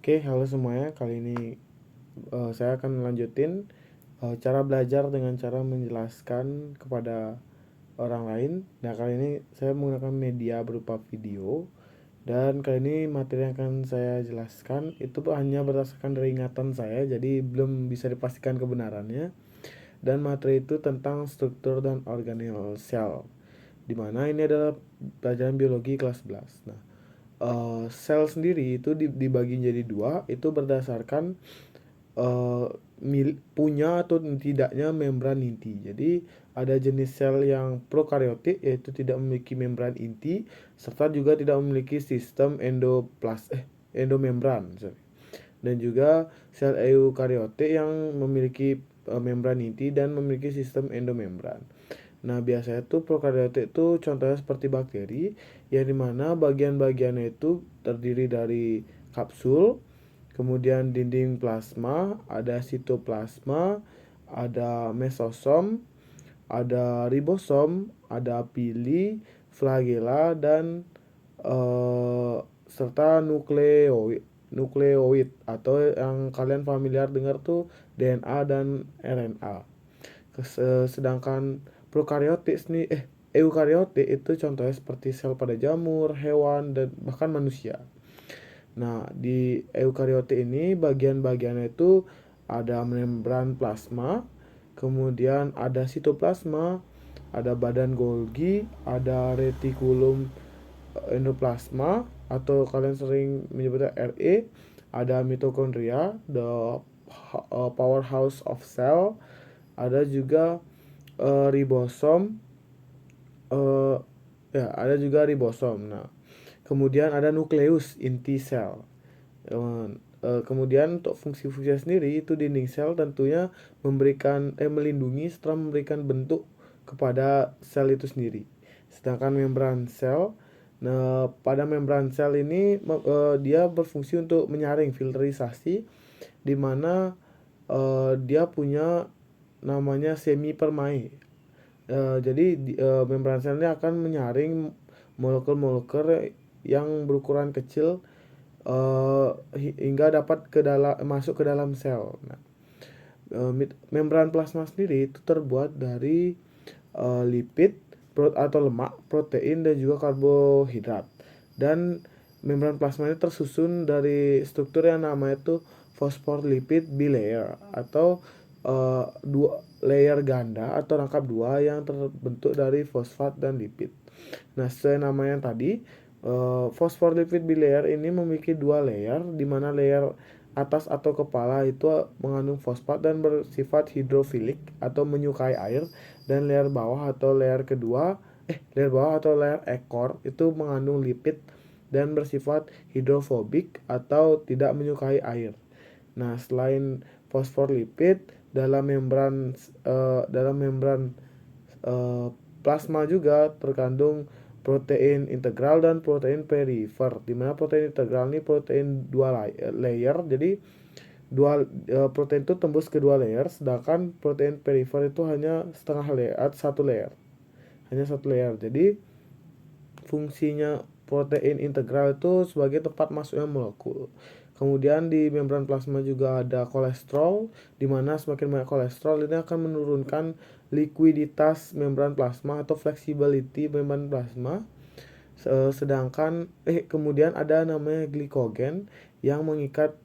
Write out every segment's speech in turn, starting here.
Oke, halo semuanya. Kali ini saya akan melanjutin cara belajar dengan cara menjelaskan kepada orang lain. Nah, kali ini saya menggunakan media berupa video. Dan kali ini materi yang akan saya jelaskan itu hanya berdasarkan dari ingatan saya, jadi belum bisa dipastikan kebenarannya. Dan materi itu tentang struktur dan organel sel, dimana ini adalah pelajaran biologi kelas 11. Nah, sel sendiri itu dibagi jadi dua, itu berdasarkan eh, punya atau tidaknya membran inti. Jadi ada jenis sel yang prokaryotik, yaitu tidak memiliki membran inti serta juga tidak memiliki sistem endomembran, sorry. Dan juga sel eukaryotik yang memiliki membran inti dan memiliki sistem endomembran. Nah, biasanya tuh prokaryotik itu contohnya seperti bakteri, yang dimana bagian-bagiannya itu terdiri dari kapsul, kemudian dinding plasma, ada sitoplasma, ada mesosom, ada ribosom, ada pili, flagela, dan serta nukleoid atau yang kalian familiar dengar tuh DNA dan RNA. Sedangkan prokaryotik nih eukaryotik itu contohnya seperti sel pada jamur, hewan, dan bahkan manusia. Nah, di eukaryotik ini bagian-bagiannya itu ada membran plasma, kemudian ada sitoplasma, ada badan Golgi, ada retikulum endoplasma atau kalian sering menyebutnya RE, ada mitokondria, the powerhouse of cell, ada juga ribosom, eh, ya ada juga ribosom. Nah, kemudian ada nukleus inti sel. Kemudian untuk fungsi-fungsi sendiri itu dinding sel tentunya melindungi setelah memberikan bentuk kepada sel itu sendiri. Sedangkan membran sel, nah pada membran sel ini dia berfungsi untuk menyaring filterisasi, di mana dia punya namanya semi permae. Jadi membran sel ini akan menyaring molekul-molekul yang berukuran kecil hingga dapat masuk ke dalam sel. Nah, membran plasma sendiri itu terbuat dari lipid, atau lemak, protein, dan juga karbohidrat. Dan membran plasma ini tersusun dari struktur yang namanya itu fosfolipid bilayer atau dua layer ganda atau rangkap dua yang terbentuk dari fosfat dan lipid. Nah, sesuai namanya tadi, fosfolipid bilayer ini memiliki dua layer, di mana layer atas atau kepala itu mengandung fosfat dan bersifat hidrofilik atau menyukai air, dan layer bawah atau layer ekor itu mengandung lipid dan bersifat hidrofobik atau tidak menyukai air. Nah, selain fosfolipid, dalam membran eh, plasma juga terkandung protein integral dan protein perifer, di mana protein integral ini protein dua layer, jadi protein itu tembus ke dua layer, sedangkan protein perifer itu hanya setengah layer, hanya satu layer. Jadi fungsinya protein integral itu sebagai tempat masuknya molekul. Kemudian di membran plasma juga ada kolesterol, di mana semakin banyak kolesterol ini akan menurunkan likuiditas membran plasma atau flexibility membran plasma. Sedangkan kemudian ada namanya glikogen yang mengikat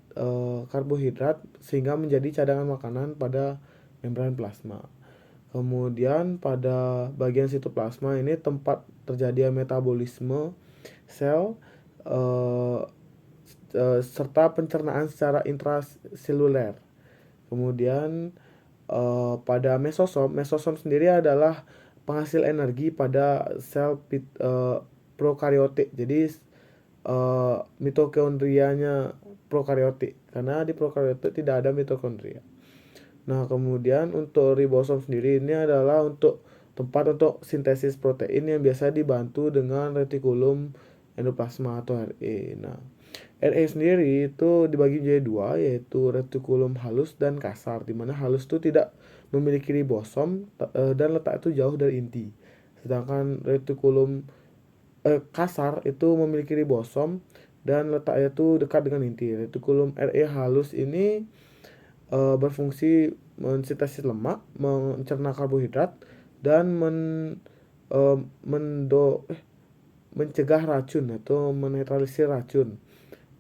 karbohidrat sehingga menjadi cadangan makanan pada membran plasma. Kemudian pada bagian sitoplasma ini tempat terjadi metabolisme sel, eh, serta pencernaan secara intraseluler. Kemudian pada mesosom sendiri adalah penghasil energi pada sel prokaryotik. Jadi mitokondrianya prokaryotik, karena di prokaryotik tidak ada mitokondria. Nah, kemudian untuk ribosom sendiri ini adalah untuk tempat untuk sintesis protein yang biasa dibantu dengan retikulum endoplasma atau RE. Nah, RE sendiri itu dibagi menjadi dua, yaitu retikulum halus dan kasar, di mana halus itu tidak memiliki ribosom dan letak itu jauh dari inti. Sedangkan retikulum kasar itu memiliki ribosom dan letaknya itu dekat dengan inti. Retikulum RE halus ini berfungsi mensintesis lemak, mencerna karbohidrat, dan eh, mendo, mencegah racun atau menetralisir racun.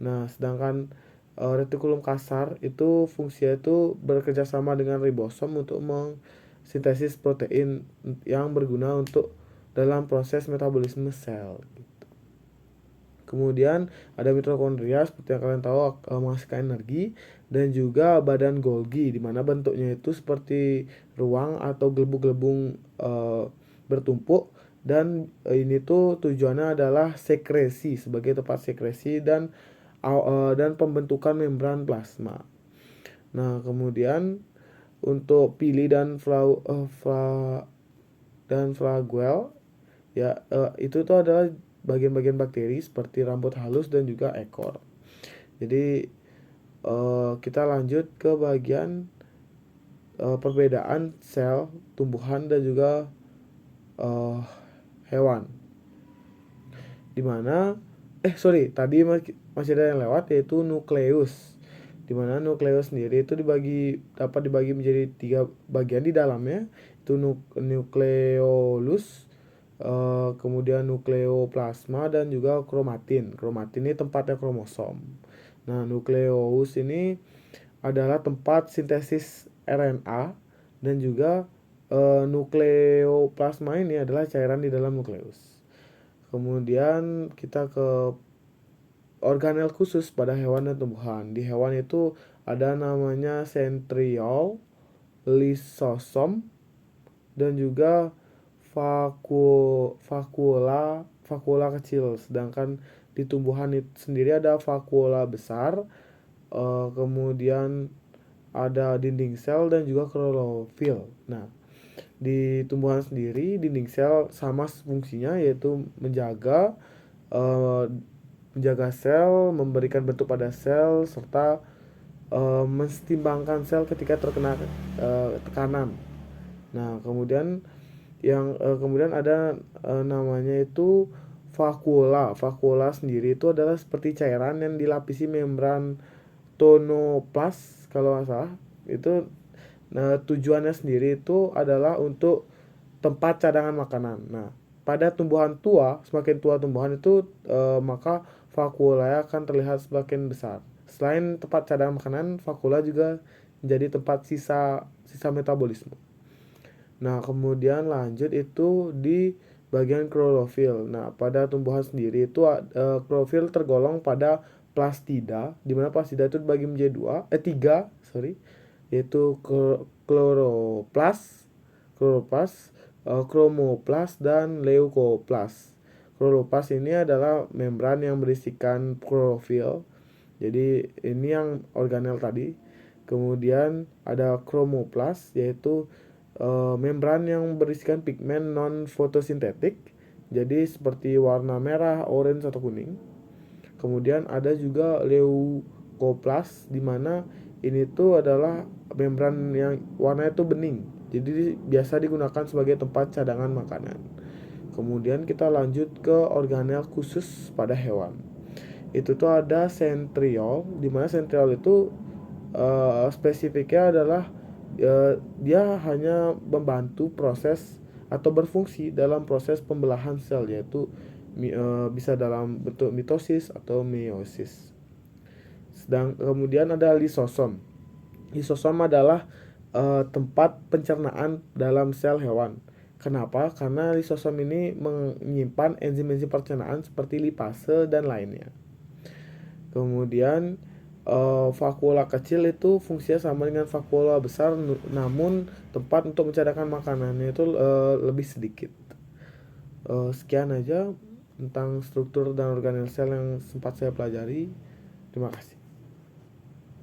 Nah, sedangkan retikulum kasar itu fungsinya itu bekerja sama dengan ribosom untuk mensintesis protein yang berguna untuk dalam proses metabolisme sel. Kemudian ada mitokondria seperti yang kalian tahu menghasilkan energi, dan juga badan Golgi di mana bentuknya itu seperti ruang atau gelembung-gelembung bertumpuk, dan ini tuh tujuannya adalah sekresi sebagai tempat sekresi dan pembentukan membran plasma. Nah, kemudian untuk pili dan flageola ya, itu tuh adalah bagian-bagian bakteri seperti rambut halus dan juga ekor. Jadi kita lanjut ke bagian perbedaan sel tumbuhan dan juga hewan. Dimana tadi masih ada yang lewat, yaitu nukleus. Dimana nukleus sendiri itu dapat dibagi menjadi 3 bagian di dalamnya, itu nukleolus, kemudian nukleoplasma, dan juga kromatin. Kromatin ini tempatnya kromosom. Nah, nukleus ini adalah tempat sintesis RNA, dan juga nukleoplasma ini adalah cairan di dalam nukleus. Kemudian kita ke organel khusus pada hewan dan tumbuhan. Di hewan itu ada namanya centriole, lisosom, dan juga vakuola kecil. Sedangkan di tumbuhan itu sendiri ada vakuola besar, kemudian ada dinding sel dan juga klorofil. Nah, di tumbuhan sendiri dinding sel sama fungsinya, yaitu menjaga sel, memberikan bentuk pada sel, serta menseimbangkan sel ketika terkena tekanan. Nah, kemudian ada namanya itu vakuola. Vakuola sendiri itu adalah seperti cairan yang dilapisi membran tonoplas kalau nggak salah. Itu tujuannya sendiri itu adalah untuk tempat cadangan makanan. Nah, pada tumbuhan tua, semakin tua tumbuhan itu maka vakuola akan terlihat semakin besar. Selain tempat cadangan makanan, vakuola juga menjadi tempat sisa metabolisme. Nah, kemudian lanjut itu di bagian klorofil. Nah, pada tumbuhan sendiri itu klorofil tergolong pada plastida, di mana plastida itu dibagi menjadi tiga, yaitu kloroplas, kromoplas, dan leukoplas. Kloroplas ini adalah membran yang berisikan klorofil. Jadi ini yang organel tadi. Kemudian ada kromoplas, yaitu membran yang berisikan pigmen non fotosintetik. Jadi seperti warna merah, orange, atau kuning. Kemudian ada juga leukoplas, di mana ini tuh adalah membran yang warnanya itu bening. Jadi biasa digunakan sebagai tempat cadangan makanan. Kemudian kita lanjut ke organel khusus pada hewan. Itu tuh ada centriole, di mana centriole itu spesifiknya adalah dia hanya membantu proses atau berfungsi dalam proses pembelahan sel, yaitu bisa dalam bentuk mitosis atau meiosis. Kemudian ada lisosom. Lisosom adalah tempat pencernaan dalam sel hewan. Kenapa? Karena lisosom ini menyimpan enzim-enzim pencernaan seperti lipase dan lainnya. Kemudian vakuola kecil itu fungsinya sama dengan vakuola besar, namun tempat untuk mencadangan makanannya itu lebih sedikit. Sekian aja tentang struktur dan organel sel yang sempat saya pelajari. Terima kasih.